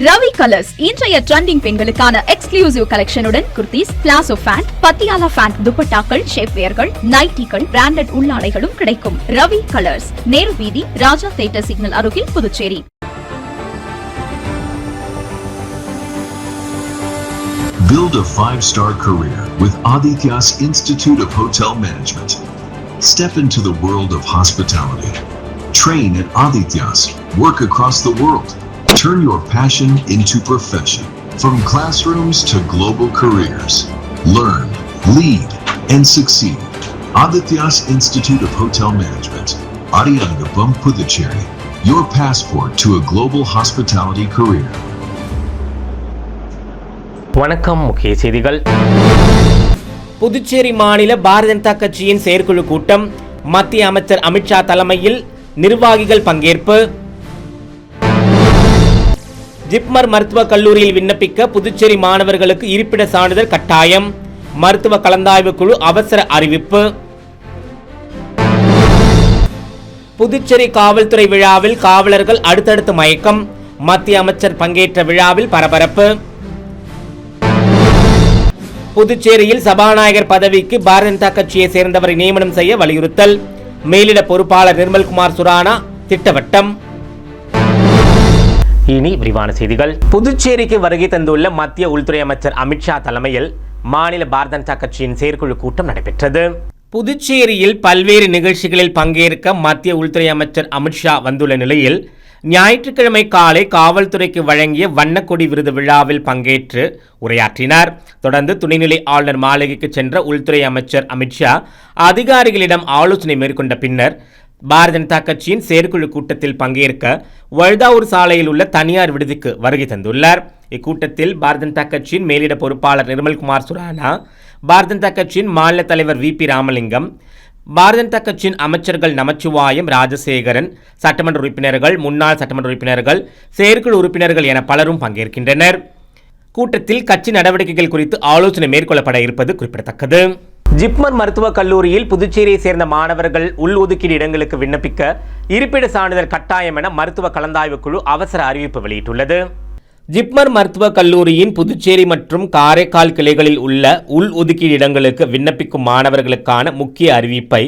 Ravi colours இன்றைய trending பெண்களுக்கான exclusive கலெக்ஷனுடன் kurtis, palazzo pant, Patiala pant, துப்பட்டாக்கள், ஷேப்வேர்கள், நைட்டிகள், பிராண்டட் உள்ளாடைகளும் கிடைக்கும். ரவி கலர்ஸ், நேரு வீதி, ராஜா தியேட்டர் சிக்னல் அருகில், Puducherry. Build a 5-star career with Aditya's Institute of Hotel Management. Step into the world of hospitality. Train at Aditya's. Work across the world. Turn your passion into profession. From classrooms to global careers. Learn, lead, and succeed. Aditya's Institute of Hotel Management. Ariyangapam, Puducherry. Your passport to a global hospitality career. வணக்கம். முக்கிய செய்திகள். புதுச்சேரி மாநில பாரதிய ஜனதா கட்சியின் செயற்குழு கூட்டம். மத்திய அமைச்சர் அமித்ஷா தலைமையில் நிர்வாகிகள் பங்கேற்பு. ஜிப்மர் மருத்துவக் கல்லூரியில் விண்ணப்பிக்க புதுச்சேரி மாணவர்களுக்கு இருப்பிட சான்றிதழ் கட்டாயம். மருத்துவ கலந்தாய்வு குழு அவசர அறிவிப்பு. புதுச்சேரி காவல்துறை விழாவில் காவலர்கள் அடுத்தடுத்து மயக்கம். மத்திய அமைச்சர் பங்கேற்ற விழாவில் பரபரப்பு. புதுச்சேரியில் சபாநாயகர் பதவிக்கு பாரதிய ஜனதா கட்சியை சேர்ந்தவரை நியமனம் செய்ய வலியுறுத்தல். மேலிட பொறுப்பாளர் நிர்மல்குமார் சுரானா திட்டவட்டம். இனி விரிவான செய்திகள். புதுச்சேரிக்கு வருகை தந்துள்ள மத்திய உள்துறை அமைச்சர் அமித்ஷா தலைமையில் மாநில பாரதிய ஜனதா கட்சியின் செயற்குழு கூட்டம் நடைபெற்றது. புதுச்சேரியில் பல்வேறு நிகழ்ச்சிகளில் பங்கேற்க மத்திய உள்துறை அமைச்சர் அமித்ஷா வந்துள்ள நிலையில் ஞாயிற்றுக்கிழமை காலை காவல்துறைக்கு வழங்கிய வண்ணக்கொடி விருது விழாவில் பங்கேற்று உரையாற்றினார். தொடர்ந்து துணைநிலை ஆளுநர் மாளிகைக்கு சென்ற உள்துறை அமைச்சர் அமித்ஷா அதிகாரிகளிடம் ஆலோசனை மேற்கொண்ட பின்னர் பாரதிய ஜனதா கட்சியின் செயற்குழு கூட்டத்தில் பங்கேற்க வழுதாவூர் சாலையில் உள்ள தனியார் விடுதிக்கு வருகை தந்துள்ளார். இக்கூட்டத்தில் பாரதிய ஜனதா கட்சியின் மேலிட பொறுப்பாளர் நிர்மல்குமார் சுரானா, பாரதிய ஜனதா கட்சியின் மாநில தலைவர் வி.பி. ராமலிங்கம், பாரதிய ஜனதா கட்சியின் அமைச்சர்கள் நமச்சிவாயம், ராஜசேகரன், சட்டமன்ற உறுப்பினர்கள், முன்னாள் சட்டமன்ற உறுப்பினர்கள், செயற்குழு உறுப்பினர்கள் என பலரும் பங்கேற்கின்றனர். கூட்டத்தில் கட்சி நடவடிக்கைகள் குறித்து ஆலோசனை மேற்கொள்ளப்பட இருப்பது குறிப்பிடத்தக்கது. ஜிப்மர் மருத்துவக் கல்லூரியில் புதுச்சேரியை சேர்ந்த மாணவர்கள் உள்ஒதுக்கீடு இடங்களுக்கு விண்ணப்பிக்க இருப்பிட சான்றிதழ் கட்டாயம் என மருத்துவ கலந்தாய்வு குழு அவசர அறிவிப்பு வெளியிட்டுள்ளது. ஜிப்மர் மருத்துவக் கல்லூரியின் புதுச்சேரி மற்றும் காரைக்கால் கிளைகளில் உள்ள உள்ஒதுக்கீடு இடங்களுக்கு விண்ணப்பிக்கும் மாணவர்களுக்கான முக்கிய அறிவிப்பை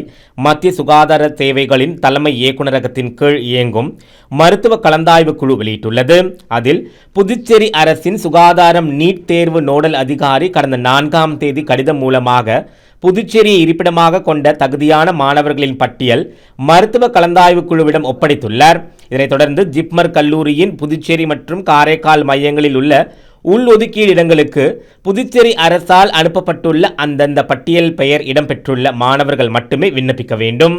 மத்திய சுகாதார சேவைகளின் தலைமை இயக்குநரகத்தின் கீழ் இயங்கும் மருத்துவ கலந்தாய்வு குழு வெளியிட்டுள்ளது. அதில் புதுச்சேரி அரசின் சுகாதாரம் நீட் தேர்வு நோடல் அதிகாரி கடந்த 4ஆம் தேதி கடிதம் மூலமாக புதுச்சேரியை இருப்பிடமாக கொண்ட தகுதியான மாணவர்களின் பட்டியல் மருத்துவ கலந்தாய்வு குழுவிடம் ஒப்படைத்துள்ளார். இதனைத் தொடர்ந்து ஜிப்மர் கல்லூரியின் புதுச்சேரி மற்றும் காரைக்கால் மையங்களில் உள்ள உள்ஒதுக்கீடு இடங்களுக்கு புதுச்சேரி அரசால் அனுப்பப்பட்டுள்ள அந்தந்த பட்டியல் பெயர் இடம்பெற்றுள்ள மாணவர்கள் மட்டுமே விண்ணப்பிக்க வேண்டும்.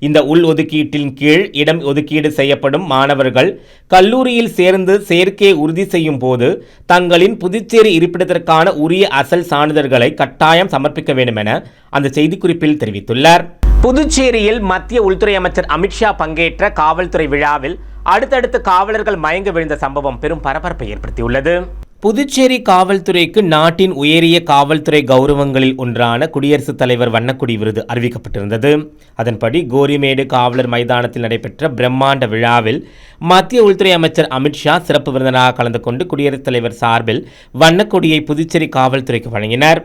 இந்த உள்ஒதுக்கீட்டின் கீழ் இடம் ஒதுக்கீடு செய்யப்படும் மாணவர்கள் கல்லூரியில் சேர்ந்து சேர்க்கையை உறுதி செய்யும் போது தங்களின் புதுச்சேரி இருப்பிடத்திற்கான உரிய அசல் சான்றிதழ்களை கட்டாயம் சமர்ப்பிக்க வேண்டும் என அந்த செய்திக்குறிப்பில் தெரிவித்துள்ளார். புதுச்சேரியில் மத்திய உள்துறை அமைச்சர் அமித்ஷா பங்கேற்ற காவல்துறை விழாவில் அடுத்தடுத்து காவலர்கள் மயங்க விழுந்த சம்பவம் பெரும் பரபரப்பை ஏற்படுத்தியுள்ளது. புதுச்சேரி காவல்துறைக்கு நாட்டின் உயரிய காவல்துறை கௌரவங்களில் ஒன்றான குடியரசுத் தலைவர் வண்ணக்கொடி விருது அறிவிக்கப்பட்டிருந்தது. அதன்படி கோரிமேடு காவலர் மைதானத்தில் நடைபெற்ற பிரம்மாண்ட விழாவில் மத்திய உள்துறை அமைச்சர் அமித்ஷா சிறப்பு விருந்தினராக கலந்து கொண்டு குடியரசுத் தலைவர் சார்பில் வண்ணக்கொடியை புதுச்சேரி காவல்துறைக்கு வழங்கினார்.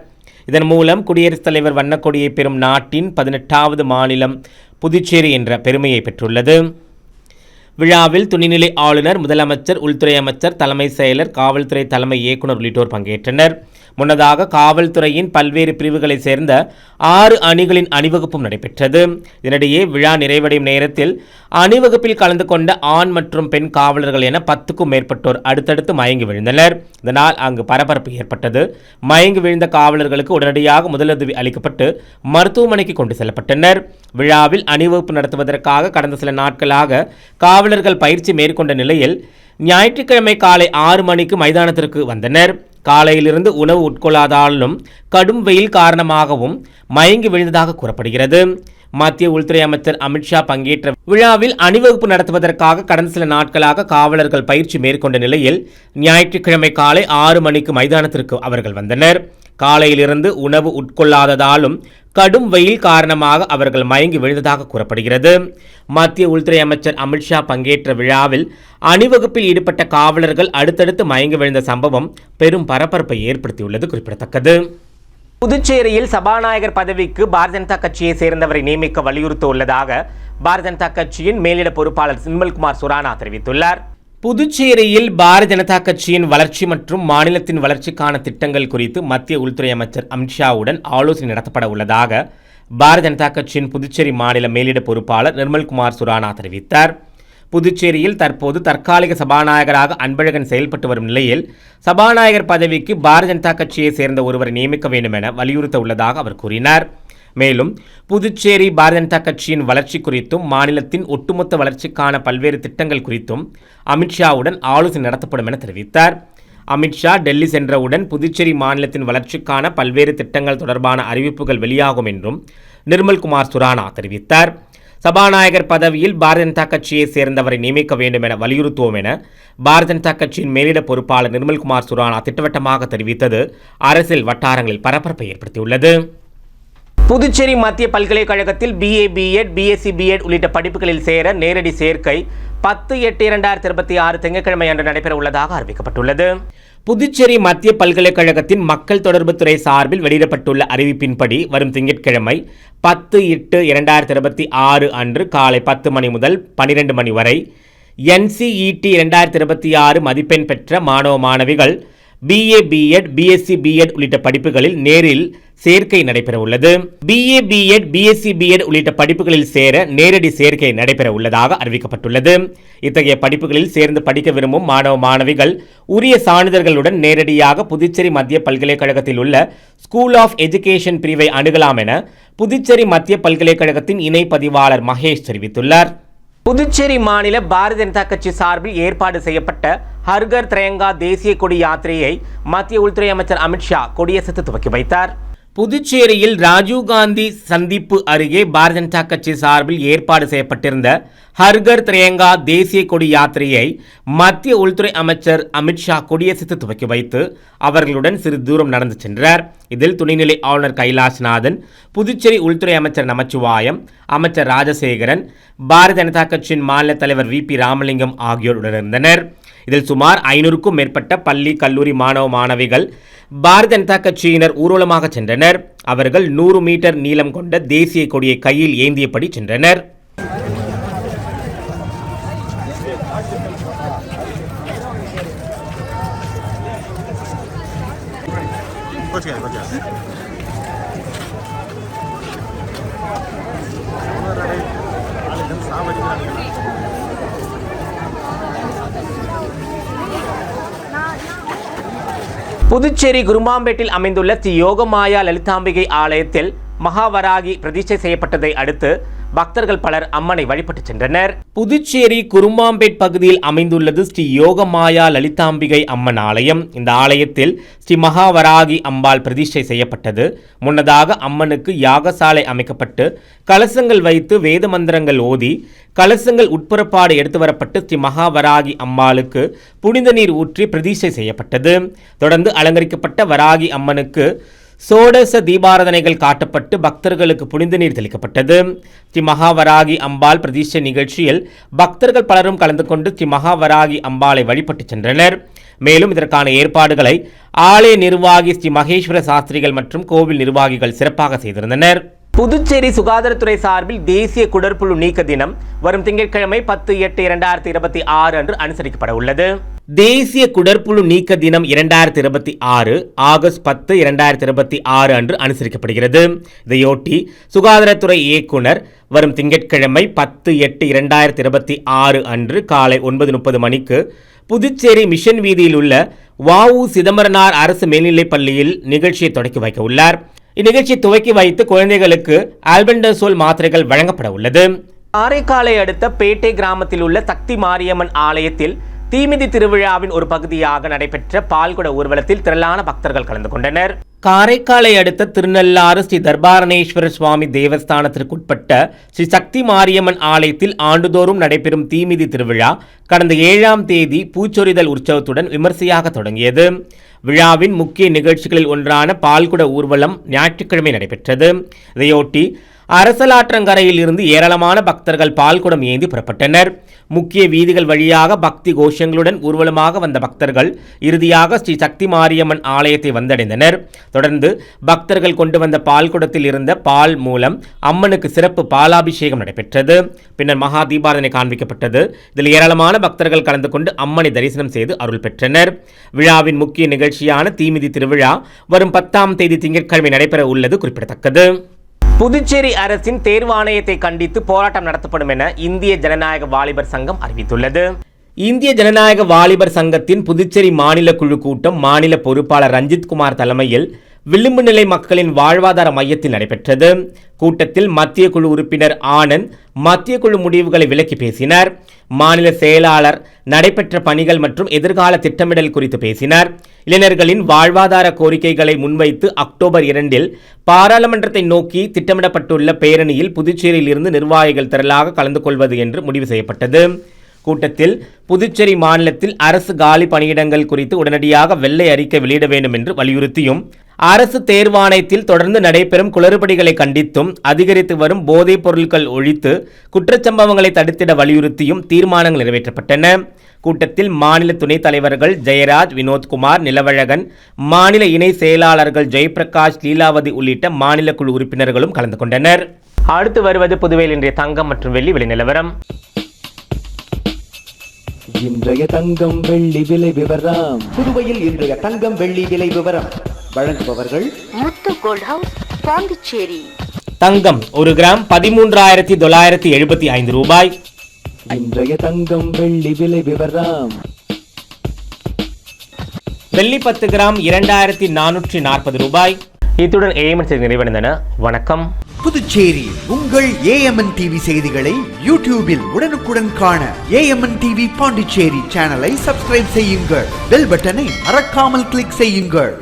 இதன் மூலம் குடியரசுத் தலைவர் வண்ணக்கொடியை பெறும் நாட்டின் 18வது மாநிலம் புதுச்சேரி என்ற பெருமையை பெற்றுள்ளது. விழாவில் துணைநிலை ஆளுநர், முதலமைச்சர், உள்துறை அமைச்சர், தலைமை செயலர், காவல்துறை தலைமை இயக்குநர் உள்ளிட்டோர் பங்கேற்றனர். முன்னதாக காவல்துறையின் பல்வேறு பிரிவுகளைச் சேர்ந்த 6 அணிகளின் அணிவகுப்பும் நடைபெற்றது. இதனிடையே விழா நிறைவடையும் நேரத்தில் அணிவகுப்பில் கலந்து கொண்ட ஆண் மற்றும் பெண் காவலர்கள் என 10க்கும் மேற்பட்டோர் அடுத்தடுத்து மயங்கி விழுந்தனர். இதனால் அங்கு பரபரப்பு ஏற்பட்டது. மயங்கி விழுந்த காவலர்களுக்கு உடனடியாக முதலுதவி அளிக்கப்பட்டு மருத்துவமனைக்கு கொண்டு செல்லப்பட்டனர். விழாவில் அணிவகுப்பு நடத்துவதற்காக கடந்த சில நாட்களாக காவலர்கள் பயிற்சி மேற்கொண்ட நிலையில் ஞாயிற்றுக்கிழமை காலை 6 மணிக்கு மைதானத்திற்கு வந்தனர். காலையிலிருந்து உணவு உட்கொள்ளாதாலும் கடும் வெயில் காரணமாகவும் மயங்கி விழுந்ததாக கூறப்படுகிறது. மத்திய உள்துறை அமைச்சர் அமித்ஷா பங்கேற்ற விழாவில் அணிவகுப்பு நடத்துவதற்காக கடந்த சில நாட்களாக காவலர்கள் பயிற்சி மேற்கொண்ட நிலையில் ஞாயிற்றுக்கிழமை காலை 6 மணிக்கு மைதானத்திற்கு அவர்கள் வந்தனர். காலையிலிருந்து உணவு உட்கொள்ளாததாலும் கடும் வெயில் காரணமாக அவர்கள் மயங்கி விழுந்ததாக கூறப்படுகிறது. மத்திய உள்துறை அமைச்சர் அமித்ஷா பங்கேற்ற விழாவில் அணிவகுப்பில் ஈடுபட்ட காவலர்கள் அடுத்தடுத்து மயங்கி விழுந்த சம்பவம் பெரும் பரபரப்பை ஏற்படுத்தியுள்ளது குறிப்பிடத்தக்கது. புதுச்சேரியில் சபாநாயகர் பதவிக்கு பாரதிய ஜனதா கட்சியை சேர்ந்தவரை நியமிக்க வலியுறுத்த உள்ளதாக பாரதிய ஜனதா கட்சியின் மேலிட பொறுப்பாளர் நிர்மல்குமார் சுரானா தெரிவித்துள்ளார். புதுச்சேரியில் பாரதிய ஜனதா கட்சியின் வளர்ச்சி மற்றும் மாநிலத்தின் வளர்ச்சிக்கான திட்டங்கள் குறித்து மத்திய உள்துறை அமைச்சர் அமித்ஷாவுடன் ஆலோசனை நடத்தப்பட உள்ளதாக பாரதிய ஜனதா கட்சியின் புதுச்சேரி மாநில மேலிட பொறுப்பாளர் நிர்மல்குமார் சுரானா தெரிவித்தார். புதுச்சேரியில் தற்போது தற்காலிக சபாநாயகராக அன்பழகன் செயல்பட்டு வரும் நிலையில் சபாநாயகர் பதவிக்கு பாரதிய ஜனதா கட்சியை சேர்ந்த ஒருவரை நியமிக்க வேண்டும் என வலியுறுத்த உள்ளதாக அவர் கூறினார். மேலும் புதுச்சேரி பாரதிய ஜனதா கட்சியின் வளர்ச்சி குறித்தும் மாநிலத்தின் ஒட்டுமொத்த வளர்ச்சிக்கான பல்வேறு திட்டங்கள் குறித்தும் அமித்ஷாவுடன் ஆலோசனை நடத்தப்படும் என தெரிவித்தார். அமித்ஷா டெல்லி சென்றவுடன் புதுச்சேரி மாநிலத்தின் வளர்ச்சிக்கான பல்வேறு திட்டங்கள் தொடர்பான அறிவிப்புகள் வெளியாகும் என்றும் நிர்மல்குமார் சுரானா தெரிவித்தார். சபாநாயகர் பதவியில் பாரதிய ஜனதா கட்சியை சேர்ந்தவரை நியமிக்க வேண்டும் என வலியுறுத்துவோம் என பாரதிய ஜனதா கட்சியின் மேலிட பொறுப்பாளர் நிர்மல்குமார் சுரானா திட்டவட்டமாக தெரிவித்தது அரசியல் வட்டாரங்களில் பரபரப்பை ஏற்படுத்தியுள்ளது. புதுச்சேரி மத்திய பல்கலைக்கழகத்தில் BA, B.Ed, BSc, B.Ed உள்ளிட்ட படிப்புகளில் சேர நேரடி சேர்க்கை 10/8/2026 திங்கட்கிழமை அன்று நடைபெற உள்ளதாக அறிவிக்கப்பட்டுள்ளது. புதுச்சேரி மத்திய பல்கலைக்கழகத்தின் மக்கள் தொடர்புத்துறை சார்பில் வெளியிடப்பட்டுள்ள அறிவிப்பின்படி வரும் திங்கட்கிழமை 10/8/2026 அன்று காலை 10 மணி முதல் 12 மணி வரை NCET 2026 மதிப்பெண் பெற்ற மாணவ மாணவிகள் BA, B.Ed, BSc, B.Ed உள்ளிட்ட படிப்புகளில் நேரில் சேர்க்கை நடைபெற உள்ளது. BA, B.Ed, BSc, B.Ed உள்ளிட்ட படிப்புகளில் சேர நேரடி சேர்க்கை நடைபெற உள்ளதாக அறிவிக்கப்பட்டுள்ளது. இத்தகைய படிப்புகளில் சேர்ந்து படிக்க விரும்பும் மாணவ மாணவிகள் உரிய சான்றிதழ்களுடன் நேரடியாக புதுச்சேரி மத்திய பல்கலைக்கழகத்தில் உள்ள ஸ்கூல் ஆஃப் எஜுகேஷன் பிரிவை அணுகலாம் என புதுச்சேரி மத்திய பல்கலைக்கழகத்தின் இணை பதிவாளர் மகேஷ் தெரிவித்துள்ளார். புதுச்சேரி மாநில பாரதிய ஜனதா கட்சி சார்பில் ஏற்பாடு செய்யப்பட்ட ஹர்கர் திரங்கா தேசிய கொடி யாத்திரையை மத்திய உள்துறை அமைச்சர் அமித்ஷா கொடியசைத்து துவக்கி வைத்தார். புதுச்சேரியில் ராஜீவ்காந்தி சந்திப்பு அருகே பாரதிய ஜனதா கட்சி சார்பில் ஏற்பாடு செய்யப்பட்டிருந்த ஹர்கர் திரங்கா தேசிய கொடி யாத்திரையை மத்திய உள்துறை அமைச்சர் அமித்ஷா கொடியசைத்து துவக்கி வைத்து அவர்களுடன் சிறிது தூரம் நடந்து சென்றார். இதில் துணைநிலை ஆளுநர் கைலாஷ்நாதன், புதுச்சேரி உள்துறை அமைச்சர் நமச்சிவாயம், அமைச்சர் ராஜசேகரன், பாரதிய ஜனதா கட்சியின் மாநில தலைவர் VP ராமலிங்கம் ஆகியோர் உடனிருந்தனர். இதில் சுமார் 500க்கும் மேற்பட்ட பள்ளி கல்லூரி மாணவ மாணவிகள் பாரதிய ஜனதா கட்சியினர் ஊர்வலமாக சென்றனர். அவர்கள் 100 மீட்டர் நீளம் கொண்ட தேசிய கொடியை கையில் ஏந்தியபடி சென்றனர். புதுச்சேரி குருமாம்பேட்டில் அமைந்துள்ள ஸ்ரீ யோகமாயா லலிதாம்பிகை ஆலயத்தில் மகாவராகி பிரதிஷ்டை செய்யப்பட்டதை அடுத்து பக்தர்கள் பலர் அம்மனை வழிபட்டு சென்றனர். புதுச்சேரி குருமாம்பேட் பகுதியில் அமைந்துள்ளது ஸ்ரீ யோகமாயா லலிதாம்பிகை அம்மன் ஆலயம். இந்த ஆலயத்தில் ஸ்ரீ மகாவராகி அம்பாள் பிரதிஷ்டை செய்யப்பட்டது. முன்னதாக அம்மனுக்கு யாகசாலை அமைக்கப்பட்டு கலசங்கள் வைத்து வேத மந்திரங்கள் ஓதி கலசங்கள் உட்புறப்பாடு எடுத்து வரப்பட்டு ஸ்ரீ மகாவராகி அம்பாளுக்கு புனித நீர் ஊற்றி பிரதிஷ்டை செய்யப்பட்டது. தொடர்ந்து அலங்கரிக்கப்பட்ட வராகி அம்மனுக்கு சோடச தீபாராதனைகள் காட்டப்பட்டு பக்தர்களுக்கு புனித நீர் தெளிக்கப்பட்டது. ஸ்ரீ மகாவராகி அம்பாள் பிரதிஷ்டை நிகழ்ச்சியில் பக்தர்கள் பலரும் கலந்து கொண்டு ஸ்ரீ மகாவராகி அம்பாளை வழிபட்டு சென்றனர். மேலும் இதற்கான ஏற்பாடுகளை ஆலய நிர்வாகி ஸ்ரீ மகேஸ்வர சாஸ்திரிகள் மற்றும் கோவில் நிர்வாகிகள் சிறப்பாக செய்திருந்தனர். புதுச்சேரி சுகாதாரத்துறை சார்பில் தேசிய குடற்புழு நீக்க தினம் வரும் திங்கட்கிழமை 10/8/2026 அன்று அனுசரிக்கப்பட உள்ளது. தேசிய குடற்புழு நீக்க தினம் 2026 ஆகஸ்ட் 10, 2026 அன்று அனுசரிக்கப்படுகிறது. இதையொட்டி சுகாதாரத்துறை இயக்குனர் வரும் திங்கட்கிழமை 10/8/2026 அன்று காலை 9:30 மணிக்கு புதுச்சேரி மிஷன் வீதியில் உள்ள வ.உ. சிதம்பரனார் அரசு மேல்நிலைப் பள்ளியில் நிகழ்ச்சியை தொடக்கி வைக்க உள்ளார். இந்நிகழ்ச்சியை துவக்கி வைத்து குழந்தைகளுக்கு ஆல்பெண்டசோல் மாத்திரைகள் வழங்கப்பட உள்ளது. காரைக்காலை அடுத்த பேட்டை கிராமத்தில் உள்ள சக்தி மாரியம்மன் ஆலயத்தில் தீமிதி திருவிழாவின் ஒரு பகுதியாக நடைபெற்ற பால்குட ஊர்வலத்தில் திரளான பக்தர்கள் கலந்து கொண்டனர். காரைக்காலை அடுத்த திருநள்ளாறு ஸ்ரீ தர்பாரணேஸ்வர சுவாமி தேவஸ்தானத்திற்குட்பட்ட ஸ்ரீ சக்தி மாரியம்மன் ஆலயத்தில் ஆண்டுதோறும் நடைபெறும் தீமிதி திருவிழா கடந்த 7ஆம் தேதி பூச்சொரிதல் உற்சவத்துடன் விமர்சையாக தொடங்கியது. விழாவின் முக்கிய நிகழ்ச்சிகளில் ஒன்றான பால்குட ஊர்வலம் ஞாயிற்றுக்கிழமை நடைபெற்றது. இதையொட்டி அரசலாற்றங்கரையில் இருந்து ஏராளமான பக்தர்கள் பால்குடம் ஏந்தி புறப்பட்டனர். முக்கிய வீதிகள் வழியாக பக்தி கோஷங்களுடன் ஊர்வலமாக வந்த பக்தர்கள் இறுதியாக ஸ்ரீ சக்தி மாரியம்மன் ஆலயத்தை வந்தடைந்தனர். தொடர்ந்து பக்தர்கள் கொண்டு வந்த பால்குடத்தில் இருந்த பால் மூலம் அம்மனுக்கு சிறப்பு பாலாபிஷேகம் நடைபெற்றது. பின்னர் மகா தீபாராதனை காண்பிக்கப்பட்டது. இதில் ஏராளமான பக்தர்கள் கலந்து கொண்டு அம்மனை தரிசனம் செய்து அருள் பெற்றனர். விழாவின் முக்கிய நிகழ்ச்சியான தீமிதி திருவிழா வரும் 10ஆம் தேதி திங்கட்கிழமை நடைபெற உள்ளது குறிப்பிடத்தக்கது. புதுச்சேரி அரசின் தேர்வாணையத்தை கண்டித்து போராட்டம் நடத்தப்படும் என இந்திய ஜனநாயக வாலிபர் சங்கம் அறிவித்துள்ளது. இந்திய ஜனநாயக வாலிபர் சங்கத்தின் புதுச்சேரி மாநில குழு கூட்டம் மாநில பொறுப்பாளர் ரஞ்சித் குமார் தலைமையில் விளிம்பு நிலை மக்களின் வாழ்வாதார மையத்தில் நடைபெற்றது. கூட்டத்தில் மத்திய குழு உறுப்பினர் ஆனந்த் மத்திய குழு முடிவுகளை விளக்கி பேசினார். மாநில செயலாளர் நடைபெற்ற பணிகள் மற்றும் எதிர்கால திட்டமிடல் குறித்து பேசினார். இளைஞர்களின் வாழ்வாதார கோரிக்கைகளை முன்வைத்து அக்டோபர் 2 பாராளுமன்றத்தை நோக்கி திட்டமிடப்பட்டுள்ள பேரணியில் புதுச்சேரியில் இருந்து நிர்வாகிகள் திரளாக கலந்து கொள்வது என்று முடிவு செய்யப்பட்டது. கூட்டத்தில் புதுச்சேரி மாநிலத்தில் அரசு காலி பணியிடங்கள் குறித்து உடனடியாக வெள்ளை அறிக்கை வெளியிட வேண்டும் என்று வலியுறுத்தியும், அரசு தேர்வாணையத்தில் தொடர்ந்து நடைபெறும் குளறுபடிகளை கண்டித்தும், அதிகரித்து வரும் போதைப் பொருட்கள் ஒழித்து குற்றச்சம்பவங்களை தடுத்திட வலியுறுத்தியும் தீர்மானங்கள் நிறைவேற்றப்பட்டன. கூட்டத்தில் மாநில துணைத் தலைவர்கள் ஜெயராஜ், வினோத்குமார், நிலவழகன், மாநில இணை செயலாளர்கள் ஜெயபிரகாஷ், லீலாவதி உள்ளிட்ட மாநில குழு உறுப்பினர்களும் கலந்து கொண்டனர். அடுத்து வருவது புதுவையில் இன்றைய தங்கம் மற்றும் வெள்ளி விலை நிலவரம். இன்றைய தங்கம் வெள்ளி விலை விவரம். புதுவையில் இன்றைய தங்கம் வெள்ளி விலை விவரம் வழங்குபவர்கள் முத்து கோல்ட் ஹவுஸ், பாண்டிச்சேரி. தங்கம் 1 கிராம் 13,975 ரூபாய். இன்றைய தங்கம் வெள்ளி விலை விவரம். வெள்ளி 10 கிராம் 2,440 ரூபாய். இத்துடன் ஏஎம்என் செய்தி நிறைவடைந்தன. வணக்கம். புதுச்சேரி உங்கள் ஏஎம்என் டிவி செய்திகளை யூடியூபில் உடனுக்குடன் காண ஏஎம்என் டிவி பாண்டிச்சேரி சேனலை சப்ஸ்கிரைப் செய்யுங்கள். பெல் பட்டனை மறக்காமல் கிளிக் செய்யுங்கள்.